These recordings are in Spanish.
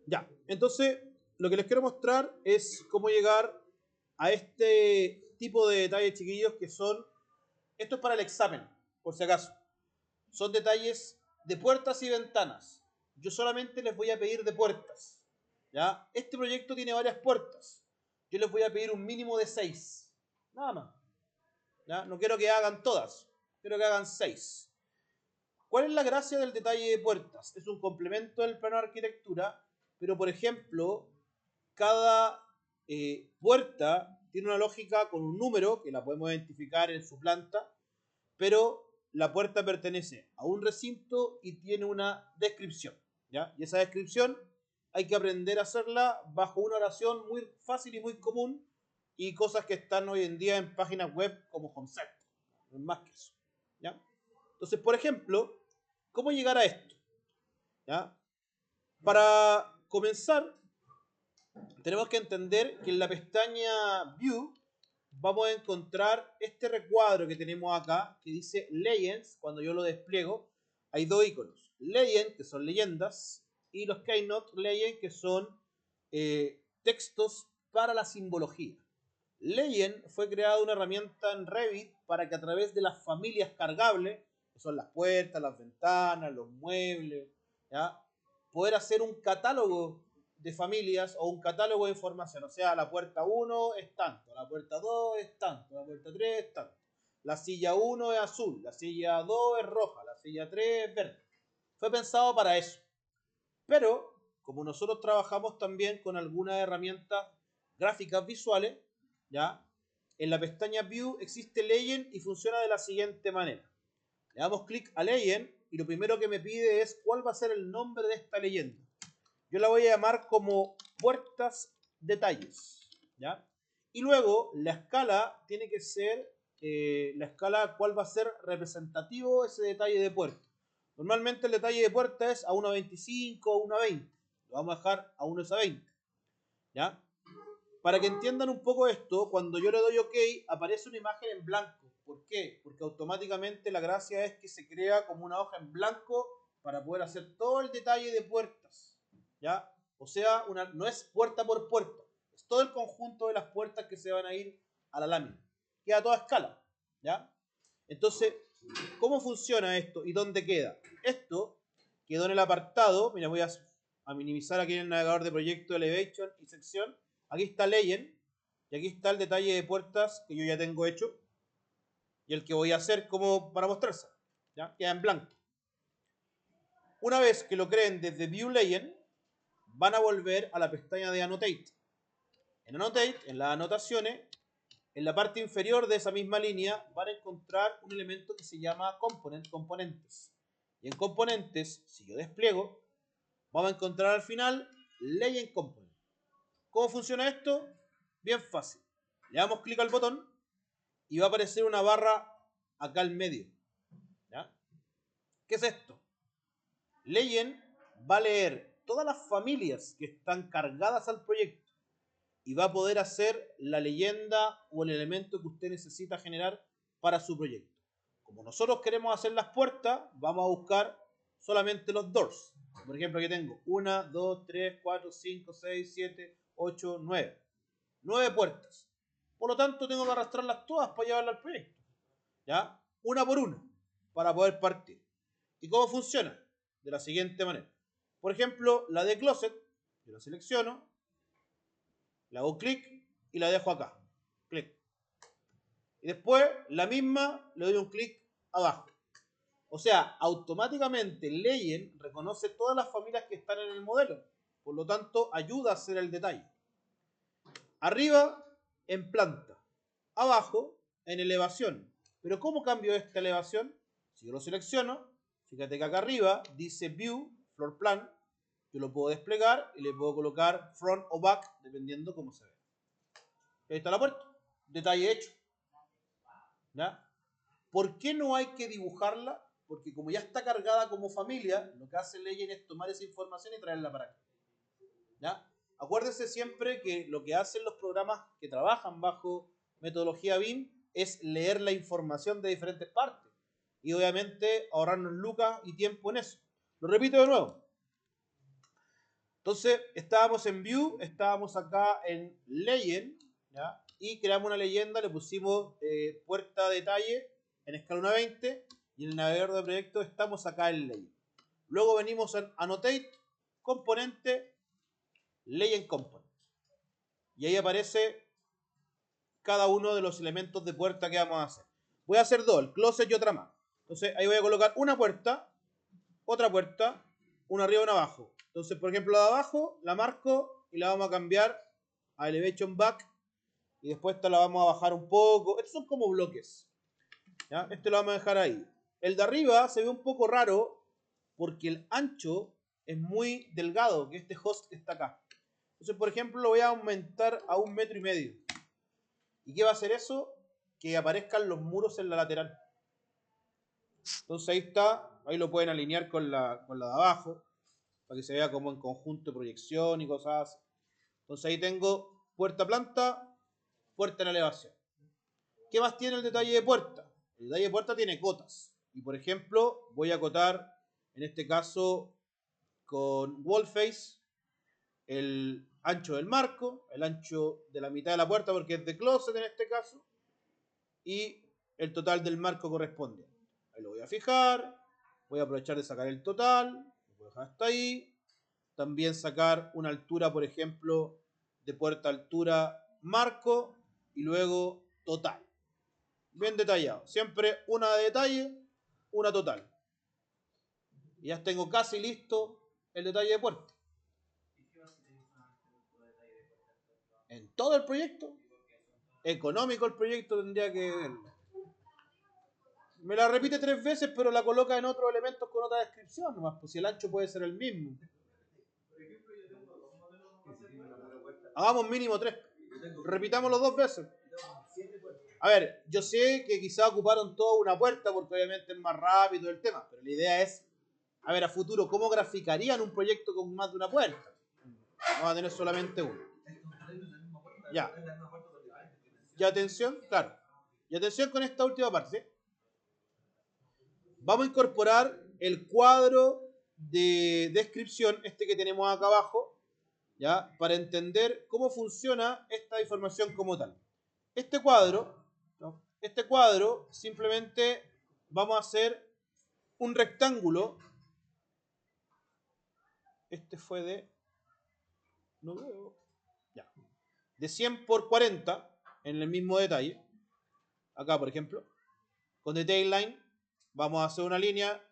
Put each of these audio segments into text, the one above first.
Ya, entonces lo que les quiero mostrar es cómo llegar a este tipo de detalles, chiquillos, que son, esto es para el examen, por si acaso, son detalles de puertas y ventanas. Yo solamente les voy a pedir de puertas, ¿ya? Este proyecto tiene varias puertas, yo les voy a pedir un mínimo de 6, nada más, ¿ya? No quiero que hagan todas, quiero que hagan 6. ¿Cuál es la gracia del detalle de puertas? Es un complemento del plano de arquitectura, pero por ejemplo, cada puerta tiene una lógica con un número que la podemos identificar en su planta, pero la puerta pertenece a un recinto y tiene una descripción, ¿ya? Y esa descripción hay que aprender a hacerla bajo una oración muy fácil y muy común y cosas que están hoy en día en páginas web como concept, no es más que eso, ¿ya? Entonces, por ejemplo, ¿cómo llegar a esto? ¿Ya? Para comenzar, tenemos que entender que en la pestaña View vamos a encontrar este recuadro que tenemos acá, que dice Legends. Cuando yo lo despliego, hay dos iconos. Legend, que son leyendas, y los Keynote Legend, que son textos para la simbología. Legend fue creada una herramienta en Revit para que a través de las familias cargables, que son las puertas, las ventanas, los muebles, ¿ya? Poder hacer un catálogo de familias o un catálogo de información. O sea, la puerta 1 es tanto, la puerta 2 es tanto, la puerta 3 es tanto. La silla 1 es azul, la silla 2 es roja, la silla 3 es verde. Fue pensado para eso. Pero, como nosotros trabajamos también con algunas herramientas gráficas visuales, ¿ya? En la pestaña View existe Legend y funciona de la siguiente manera. Le damos clic a Legend y lo primero que me pide es cuál va a ser el nombre de esta leyenda. Yo la voy a llamar como puertas detalles, ¿ya? Y luego la escala tiene que ser la escala cuál va a ser representativo ese detalle de puerta. Normalmente el detalle de puerta es a 1.25 o 1.20. Lo vamos a dejar a 1.20, ¿ya? Para que entiendan un poco esto, cuando yo le doy OK, aparece una imagen en blanco. ¿Por qué? Porque automáticamente la gracia es que se crea como una hoja en blanco para poder hacer todo el detalle de puertas, ¿ya? O sea, no es puerta por puerta, es todo el conjunto de las puertas que se van a ir a la lámina. Queda a toda escala, ¿ya? Entonces, ¿cómo funciona esto y dónde queda? Esto quedó en el apartado, mira, voy a minimizar aquí en el navegador de proyecto, Elevation y sección. Aquí está Legend y aquí está el detalle de puertas que yo ya tengo hecho y el que voy a hacer como para mostrarse, ¿ya? Queda en blanco. Una vez que lo creen desde View Legend, van a volver a la pestaña de Annotate. En Annotate, en las anotaciones, en la parte inferior de esa misma línea van a encontrar un elemento que se llama componentes. Y en componentes, si yo despliego, vamos a encontrar al final Legend Component. ¿Cómo funciona esto? Bien fácil. Le damos clic al botón y va a aparecer una barra acá al medio, ¿ya? ¿Qué es esto? Legend va a leer todas las familias que están cargadas al proyecto y va a poder hacer la leyenda o el elemento que usted necesita generar para su proyecto. Como nosotros queremos hacer las puertas, vamos a buscar solamente los doors. Por ejemplo, aquí tengo 1, 2, 3, 4, 5, 6, 7, 8, 9. 9 puertas. Por lo tanto, tengo que arrastrarlas todas para llevarlas al proyecto, ¿ya? Una por una, para poder partir. ¿Y cómo funciona? De la siguiente manera. Por ejemplo, la de closet, yo la selecciono, le hago clic y la dejo acá. Clic. Y después, la misma, le doy un clic abajo. O sea, automáticamente Legend reconoce todas las familias que están en el modelo. Por lo tanto, ayuda a hacer el detalle. Arriba, en planta. Abajo, en elevación. Pero ¿cómo cambio esta elevación? Si yo lo selecciono, fíjate que acá arriba dice View, Floor Plan. Yo lo puedo desplegar y le puedo colocar Front o Back, dependiendo cómo se ve. Ahí está la puerta. Detalle hecho, ¿ya? ¿Por qué no hay que dibujarla? Porque como ya está cargada como familia, lo que hace Legend es tomar esa información y traerla para acá, ¿ya? Acuérdense siempre que lo que hacen los programas que trabajan bajo metodología BIM es leer la información de diferentes partes y obviamente ahorrarnos lucas y tiempo en eso. Lo repito de nuevo. Entonces, estábamos en View, estábamos acá en Legend, ¿ya? Y creamos una leyenda, le pusimos puerta detalle en escala 1:20 y en el navegador de proyectos estamos acá en Legend. Luego venimos en Annotate, componente, Legend Component. Y ahí aparece cada uno de los elementos de puerta que vamos a hacer. Voy a hacer dos, el closet y otra más. Entonces ahí voy a colocar una puerta, una arriba y una abajo. Entonces, por ejemplo, la de abajo la marco y la vamos a cambiar a Elevation Back. Y después esta la vamos a bajar un poco. Estos son como bloques, ¿ya? Este lo vamos a dejar ahí. El de arriba se ve un poco raro porque el ancho es muy delgado, que este host está acá. Entonces, por ejemplo, lo voy a aumentar a 1,5 metros. ¿Y qué va a hacer eso? Que aparezcan los muros en la lateral. Entonces ahí está, ahí lo pueden alinear con la de abajo, para que se vea como en conjunto de proyección y cosas así. Entonces ahí tengo puerta planta, puerta en elevación. ¿Qué más tiene el detalle de puerta? El detalle de puerta tiene cotas. Y por ejemplo, voy a acotar, en este caso, con wallface, el ancho del marco, el ancho de la mitad de la puerta, porque es de closet en este caso, y el total del marco correspondiente. Ahí lo voy a fijar, voy a aprovechar de sacar el total, lo voy a dejar hasta ahí. También sacar una altura, por ejemplo, de puerta altura marco y luego total. Bien detallado. Siempre una de detalle, una total. Y ya tengo casi listo el detalle de puerta. En todo el proyecto, económico el proyecto, tendría que verlo. Me la repite 3 veces, pero la coloca en otros elementos con otra descripción nomás, pues si el ancho puede ser el mismo. Hagamos mínimo 3. Repitámoslo 2 veces. A ver, yo sé que quizá ocuparon toda una puerta porque obviamente es más rápido el tema, pero la idea es, a ver, a futuro, ¿cómo graficarían un proyecto con más de una puerta? Vamos a tener solamente una. Ya. Y atención, claro. Y atención con esta última parte. Vamos a incorporar el cuadro de descripción, este que tenemos acá abajo, ¿ya? Para entender cómo funciona esta información como tal. Este cuadro, ¿no? Este cuadro simplemente vamos a hacer un rectángulo. Este fue de, no veo, ya, de 100 por 40 en el mismo detalle. Acá, por ejemplo, con detail line vamos a hacer una línea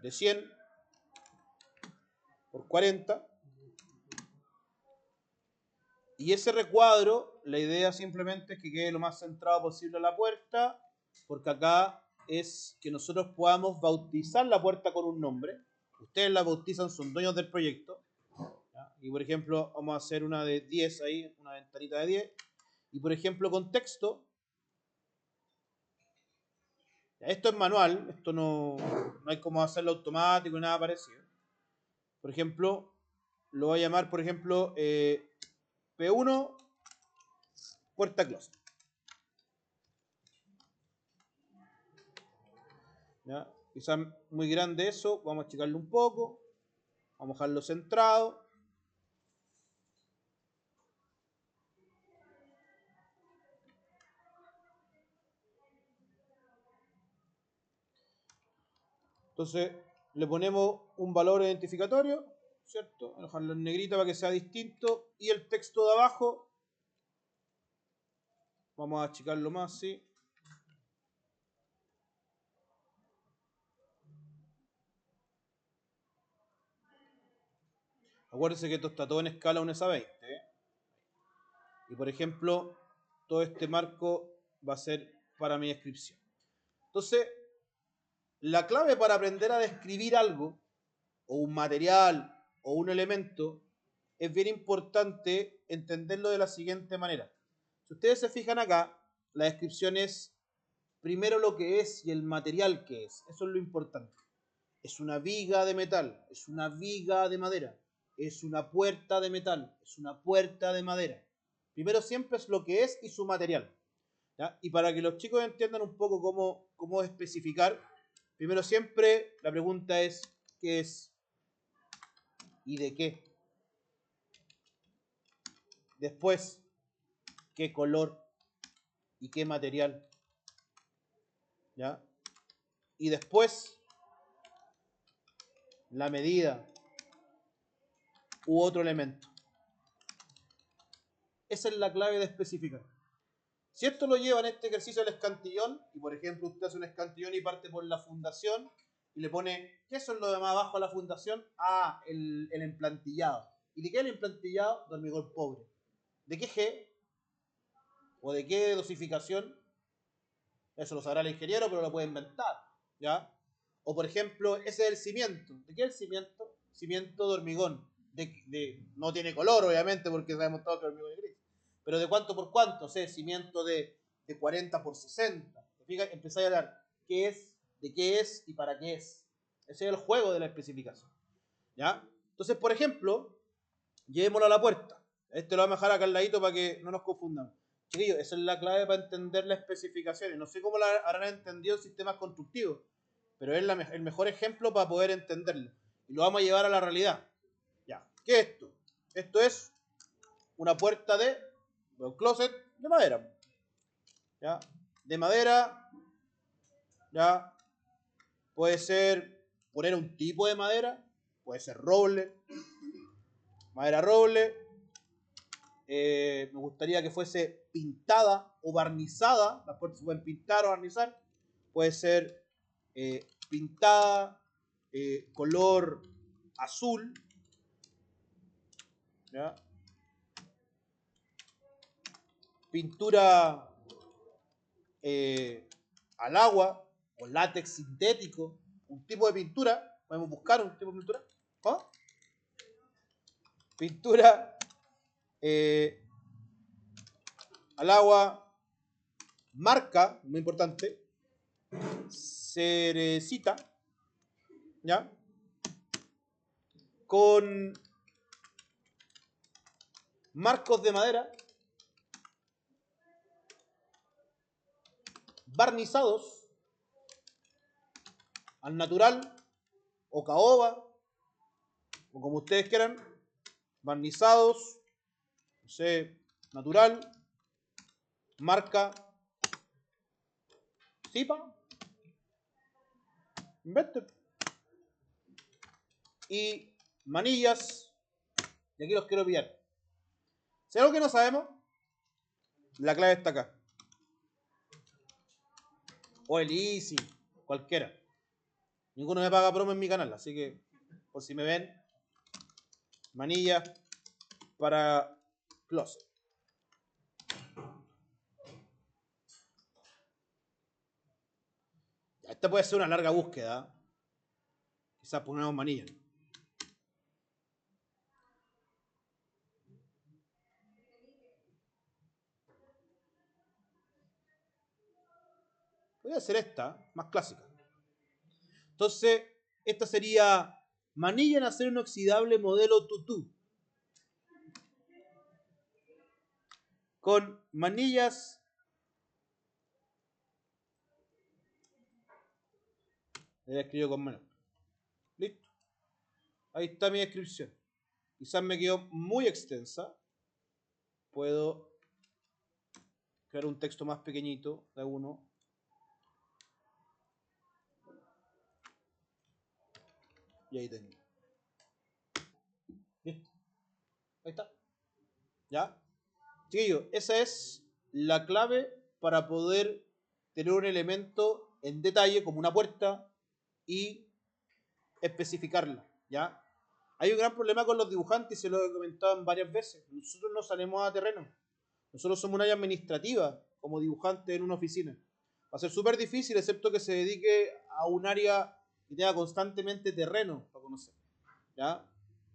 de 100 por 40. Y ese recuadro, la idea simplemente es que quede lo más centrado posible a la puerta, porque acá es que nosotros podamos bautizar la puerta con un nombre. Ustedes la bautizan, son dueños del proyecto. ¿Ya? Y por ejemplo, vamos a hacer una de 10 ahí, una ventanita de 10. Y por ejemplo, con texto. Esto es manual, esto no hay como hacerlo automático ni nada parecido. Por ejemplo, lo voy a llamar, por ejemplo, P1 puerta closet. ¿Ya? Quizás muy grande eso, vamos a achicarlo un poco, vamos a dejarlo centrado. Entonces le ponemos un valor identificatorio, ¿cierto? Vamos a dejarlo en negrita para que sea distinto. Y el texto de abajo, vamos a achicarlo más, ¿sí? Acuérdense que esto está todo en escala 1:20. Y por ejemplo, todo este marco va a ser para mi descripción. Entonces, la clave para aprender a describir algo, o un material, o un elemento, es bien importante entenderlo de la siguiente manera. Si ustedes se fijan acá, la descripción es primero lo que es y el material que es. Eso es lo importante. Es una viga de metal, es una viga de madera, es una puerta de metal, es una puerta de madera. Primero siempre es lo que es y su material. ¿Ya? Y para que los chicos entiendan un poco cómo especificar, primero siempre la pregunta es, ¿qué es? y de qué. Después, qué color y qué material. ¿Ya? Y después, la medida u otro elemento. Esa es la clave de especificar. Si esto lo lleva en este ejercicio del escantillón, y por ejemplo usted hace un escantillón y parte por la fundación, y le pone, ¿qué son lo de más abajo a la fundación? Ah, el emplantillado. ¿Y de qué es el emplantillado? De hormigón pobre. ¿De qué G? ¿O de qué dosificación? Eso lo sabrá el ingeniero, pero lo puede inventar. ¿Ya? O por ejemplo, ese es el cimiento. ¿De qué es el cimiento? Cimiento de hormigón. No tiene color, obviamente, porque sabemos todo que el hormigón es gris. Pero ¿de cuánto por cuánto? O sea, cimiento de 40 por 60. ¿Te fijas? Empezáis a hablar qué es, de qué es y para qué es. Ese es el juego de la especificación. ¿Ya? Entonces, por ejemplo, llevémoslo a la puerta. Este lo vamos a dejar acá al ladito para que no nos confundamos. Chiquillos, esa es la clave para entender las especificaciones. No sé cómo la habrán entendido en sistemas constructivos, pero es el mejor ejemplo para poder entenderlo. Y lo vamos a llevar a la realidad. Ya. ¿Qué es esto? Esto es una puerta de un closet de madera. ¿Ya? De madera. ¿Ya? Puede ser poner un tipo de madera. Puede ser roble. Madera roble. Me gustaría que fuese pintada o barnizada. Las puertas se pueden pintar o barnizar. Puede ser pintada color azul. ¿Ya? Pintura al agua o látex sintético. Un tipo de pintura. Podemos buscar un tipo de pintura. ¿Oh? Pintura al agua. Marca, muy importante. Cerecita. ¿Ya? Con marcos de madera barnizados al natural o caoba o como ustedes quieran, barnizados, no sé, natural, marca Zipa, inventen, y manillas, y aquí los quiero pillar. Si hay algo que no sabemos, la clave está acá. O el Easy, cualquiera. Ninguno me paga promo en mi canal, así que por si me ven, manilla para closet. Esta puede ser una larga búsqueda. Quizás pongamos manilla. Voy a hacer esta, más clásica. Entonces, esta sería manilla en acero inoxidable modelo Tutú. Con manillas le escribo con menos. Listo. Ahí está mi descripción. Quizás me quedó muy extensa. Puedo crear un texto más pequeñito de uno. Y ahí tengo. Listo. Ahí está. ¿Ya? Chiquillos, esa es la clave para poder tener un elemento en detalle como una puerta y especificarla. ¿Ya? Hay un gran problema con los dibujantes, y se lo he comentado varias veces. Nosotros no salimos a terreno. Nosotros somos una área administrativa como dibujante en una oficina. Va a ser súper difícil, excepto que se dedique a un área que tenga constantemente terreno para conocer. ¿Ya?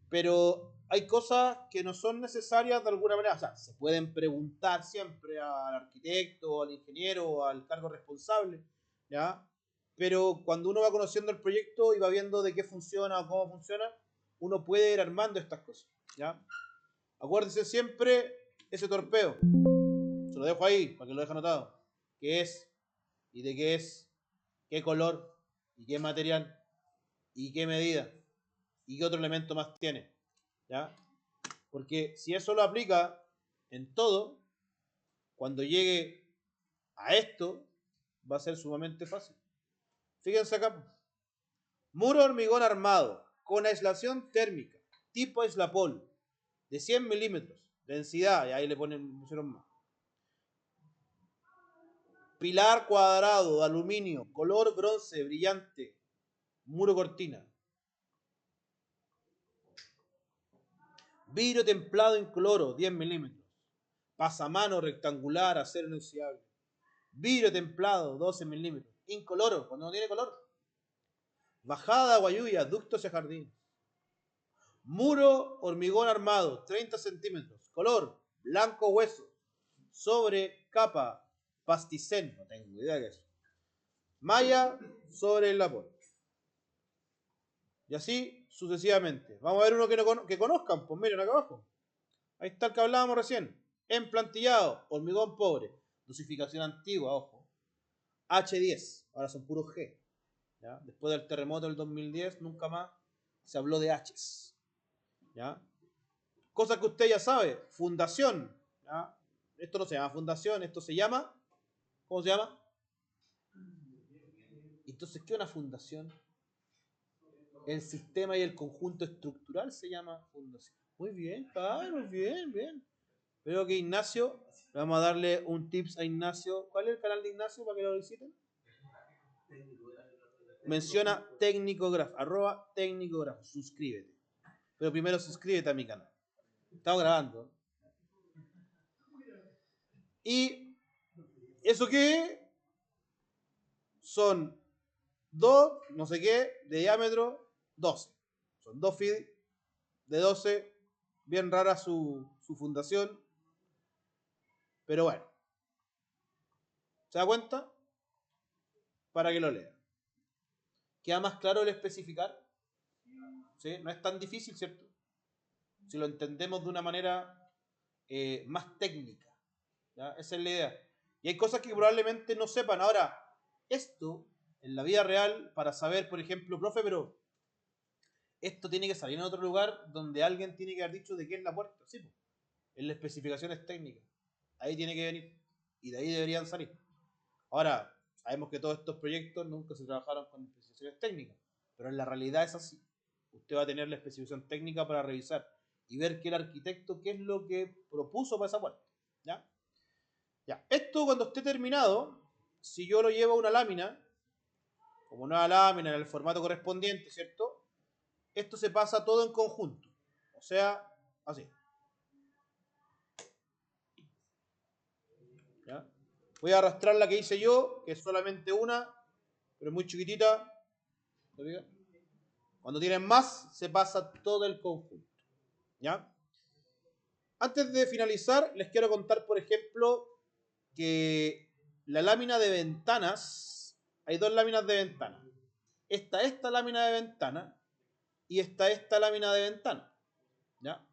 Pero hay cosas que no son necesarias de alguna manera. O sea, se pueden preguntar siempre al arquitecto, al ingeniero, o al cargo responsable. ¿Ya? Pero cuando uno va conociendo el proyecto y va viendo de qué funciona o cómo funciona, uno puede ir armando estas cosas. ¿Ya? Acuérdense siempre ese torpeo. Se lo dejo ahí para que lo deje anotado. ¿Qué es? ¿Y de qué es? ¿Qué color? ¿Y qué material? ¿Y qué medida? ¿Y qué otro elemento más tiene? ¿Ya? Porque si eso lo aplica en todo, cuando llegue a esto, va a ser sumamente fácil. Fíjense acá. Muro hormigón armado, con aislación térmica, tipo aislapol, de 100 milímetros, densidad, y ahí le pusieron más. Pilar cuadrado de aluminio, color bronce brillante, muro cortina. Vidrio templado incoloro, 10 milímetros. Pasamano rectangular, acero inoxidable. Vidrio templado, 12 milímetros. Incoloro, cuando no tiene color. Bajada de agua lluvia, ductos y jardines. Muro hormigón armado, 30 centímetros. Color, blanco hueso. Sobre capa, pasticén. No tengo idea de eso. Malla sobre el lapón. Y así sucesivamente. Vamos a ver uno que conozcan. Pues miren acá abajo. Ahí está el que hablábamos recién. Emplantillado, hormigón pobre. Dosificación antigua, ojo. H10. Ahora son puros G. ¿Ya? Después del terremoto del 2010, nunca más se habló de H's. ¿Ya? Cosa que usted ya sabe. Fundación. ¿Ya? Esto no se llama fundación, esto se llama... ¿Cómo se llama? Entonces, ¿qué es una fundación? El sistema y el conjunto estructural se llama fundación. Muy bien, claro, bien, bien. Veo que Ignacio, vamos a darle un tips a Ignacio. ¿Cuál es el canal de Ignacio para que lo visiten? Menciona Tecnicograph, @Tecnicograph, suscríbete. Pero primero suscríbete a mi canal. Estamos grabando. ¿Y eso qué? Son dos, no sé qué, de diámetro 12. Son dos feed de 12. Bien rara su fundación. Pero bueno. ¿Se da cuenta? Para que lo lea. ¿Queda más claro el especificar? ¿Sí? No es tan difícil, ¿cierto? Si lo entendemos de una manera más técnica. ¿Ya? Esa es la idea. Y hay cosas que probablemente no sepan. Ahora, esto, en la vida real, para saber, por ejemplo, profe, pero esto tiene que salir en otro lugar donde alguien tiene que haber dicho de qué es la puerta. Sí, pues, en las especificaciones técnicas. Ahí tiene que venir. Y de ahí deberían salir. Ahora, sabemos que todos estos proyectos nunca se trabajaron con especificaciones técnicas. Pero en la realidad es así. Usted va a tener la especificación técnica para revisar y ver que el arquitecto qué es lo que propuso para esa puerta. ¿Ya? Ya. Esto cuando esté terminado, si yo lo llevo a una lámina, como una lámina en el formato correspondiente, ¿cierto? Esto se pasa todo en conjunto. O sea, así. ¿Ya? Voy a arrastrar la que hice yo, que es solamente una, pero muy chiquitita. Cuando tienen más, se pasa todo el conjunto. ¿Ya? Antes de finalizar, les quiero contar, por ejemplo, que la lámina de ventanas, hay dos láminas de ventana. Esta lámina de ventana y esta lámina de ventana. ¿Ya?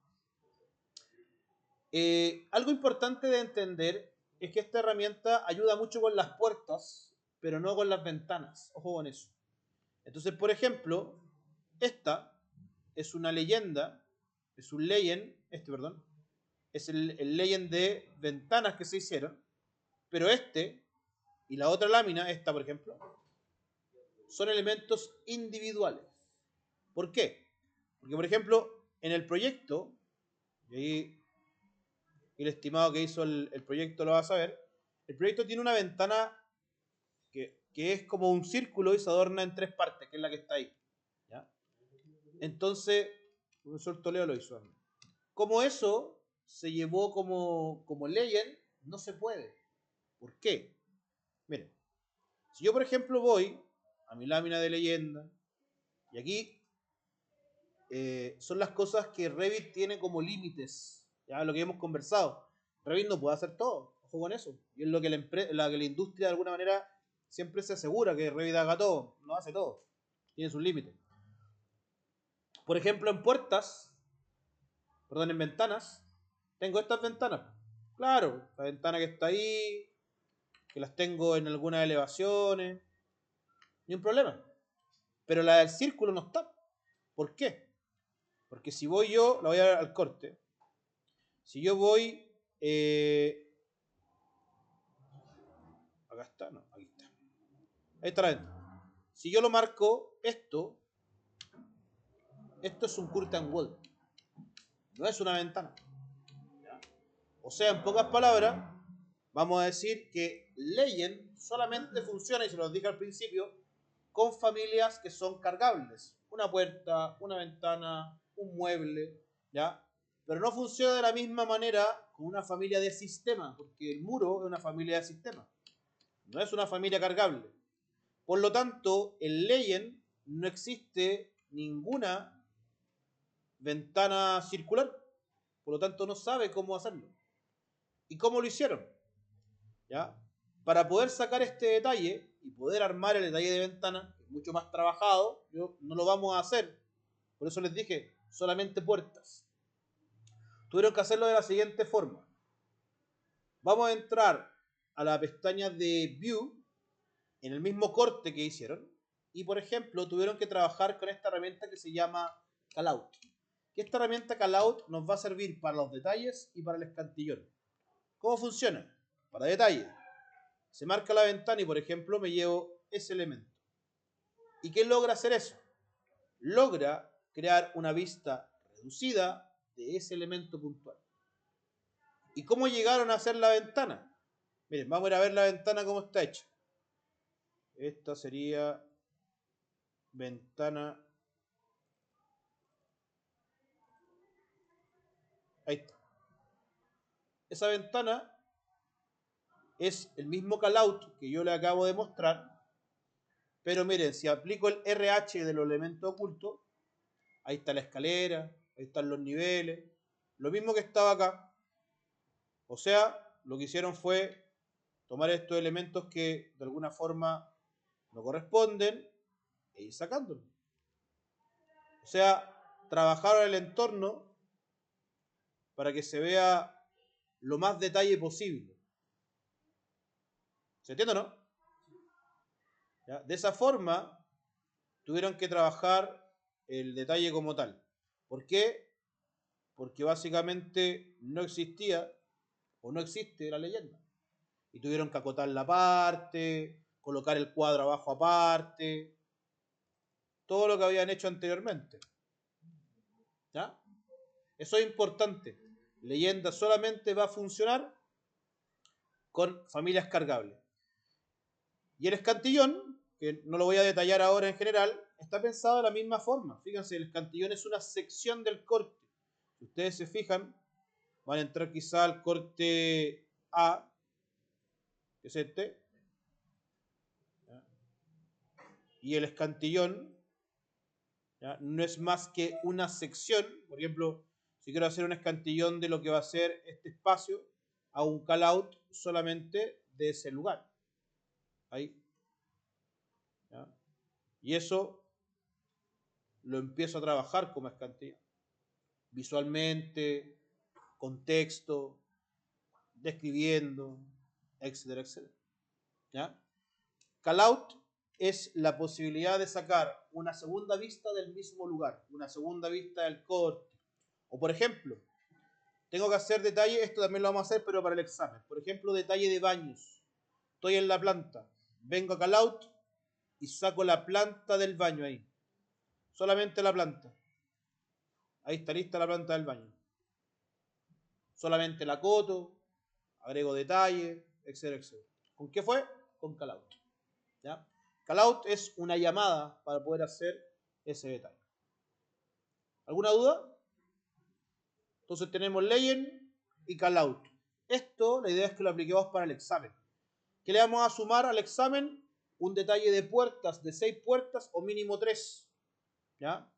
Algo importante de entender es que esta herramienta ayuda mucho con las puertas, pero no con las ventanas. Ojo con eso. Entonces, por ejemplo, esta es una leyenda, es un legend, perdón, es el legend de ventanas que se hicieron, pero y la otra lámina, esta por ejemplo, son elementos individuales. ¿Por qué? Porque, por ejemplo, en el proyecto, y ahí el estimado que hizo el proyecto lo va a saber, el proyecto tiene una ventana que es como un círculo y se adorna en tres partes, que es la que está ahí. ¿Ya? Entonces, el profesor Toledo lo hizo. Como eso se llevó como legend, no se puede. ¿Por qué? Miren, si yo por ejemplo voy a mi lámina de leyenda, y aquí son las cosas que Revit tiene como límites, ya lo que hemos conversado. Revit no puede hacer todo, ojo con eso. Y es lo que la industria de alguna manera siempre se asegura que Revit haga todo, no hace todo, tiene sus límites. Por ejemplo, en ventanas, tengo estas ventanas. Claro, la ventana que está ahí, que las tengo en algunas elevaciones, ni un problema. Pero la del círculo no está. ¿Por qué? Porque si voy yo, la voy a dar al corte. Si yo voy... acá está, no, aquí está. Ahí está la ventana. Si yo lo marco, esto es un curtain wall. No es una ventana. ¿Ya? O sea, en pocas palabras, vamos a decir que Legend solamente funciona, y se los dije al principio, con familias que son cargables. Una puerta, una ventana, un mueble, ¿ya? Pero no funciona de la misma manera con una familia de sistema, porque el muro es una familia de sistema. No es una familia cargable. Por lo tanto, en Legend no existe ninguna ventana circular. Por lo tanto, no sabe cómo hacerlo. ¿Y cómo lo hicieron? ¿Ya? Para poder sacar este detalle y poder armar el detalle de ventana, que es mucho más trabajado, no lo vamos a hacer. Por eso les dije, solamente puertas. Tuvieron que hacerlo de la siguiente forma. Vamos a entrar a la pestaña de View, en el mismo corte que hicieron, y por ejemplo, tuvieron que trabajar con esta herramienta que se llama Callout. Que esta herramienta Callout nos va a servir para los detalles y para el escantillón. ¿Cómo funciona? Para detalles. Se marca la ventana y, por ejemplo, me llevo ese elemento. ¿Y qué logra hacer eso? Logra crear una vista reducida de ese elemento puntual. ¿Y cómo llegaron a hacer la ventana? Miren, vamos a ir a ver la ventana cómo está hecha. Esta sería ventana. Ahí está. Esa ventana es el mismo callout que yo le acabo de mostrar, pero miren, si aplico el RH de los elementos ocultos, ahí está la escalera, ahí están los niveles, lo mismo que estaba acá. O sea, lo que hicieron fue tomar estos elementos que de alguna forma no corresponden e ir sacándolos. O sea, trabajaron el entorno para que se vea lo más detalle posible. ¿Se entiende o no? ¿Ya? De esa forma, tuvieron que trabajar el detalle como tal. ¿Por qué? Porque básicamente no existía o no existe la leyenda. Y tuvieron que acotar la parte, colocar el cuadro abajo aparte, todo lo que habían hecho anteriormente. ¿Ya? Eso es importante. Leyenda solamente va a funcionar con familias cargables. Y el escantillón, que no lo voy a detallar ahora en general, está pensado de la misma forma. Fíjense, el escantillón es una sección del corte. Si ustedes se fijan, van a entrar quizá al corte A, que es este, ¿ya? Y el escantillón, ¿ya? No es más que una sección. Por ejemplo, si quiero hacer un escantillón de lo que va a ser este espacio, hago un callout solamente de ese lugar. Ahí. ¿Ya? Y eso lo empiezo a trabajar como escantillón. Visualmente, con texto, describiendo, etcétera, etcétera. ¿Ya? Callout es la posibilidad de sacar una segunda vista del mismo lugar, una segunda vista del corte. O por ejemplo, tengo que hacer detalle, esto también lo vamos a hacer, pero para el examen. Por ejemplo, detalle de baños. Estoy en la planta, vengo a Callout y saco la planta del baño ahí. Solamente la planta. Ahí está lista la planta del baño. Solamente la coto, agrego detalle, etcétera, etcétera. ¿Con qué fue? Con Callout. ¿Ya? Callout es una llamada para poder hacer ese detalle. ¿Alguna duda? Entonces tenemos Legend y Callout. Esto, la idea es que lo apliquemos para el examen. ¿Qué le vamos a sumar al examen? Un detalle de puertas, de 6 puertas o mínimo 3. ¿Ya?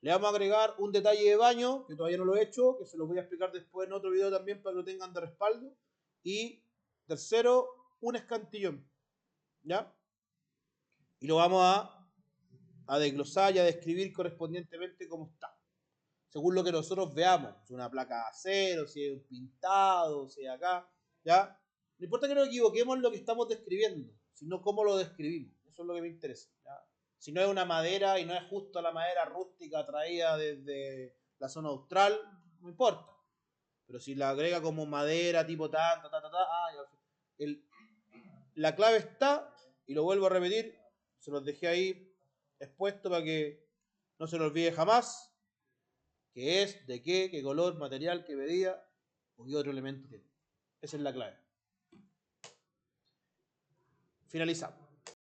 Le vamos a agregar un detalle de baño, que todavía no lo he hecho, que se lo voy a explicar después en otro video también para que lo tengan de respaldo. Y tercero, un escantillón. ¿Ya? Y lo vamos a desglosar y a describir correspondientemente como está. Según lo que nosotros veamos. Si es una placa de acero, si es un pintado, si es acá. ¿Ya? No importa que nos equivoquemos en lo que estamos describiendo, sino cómo lo describimos. Eso es lo que me interesa. ¿Ya? Si no es una madera y no es justo la madera rústica traída desde la zona austral, no importa. Pero si la agrega como madera tipo la clave está, y lo vuelvo a repetir, se los dejé ahí expuesto para que no se lo olvide jamás, qué es, de qué color, material, qué medida o qué otro elemento tiene. Esa es la clave. Finalizamos.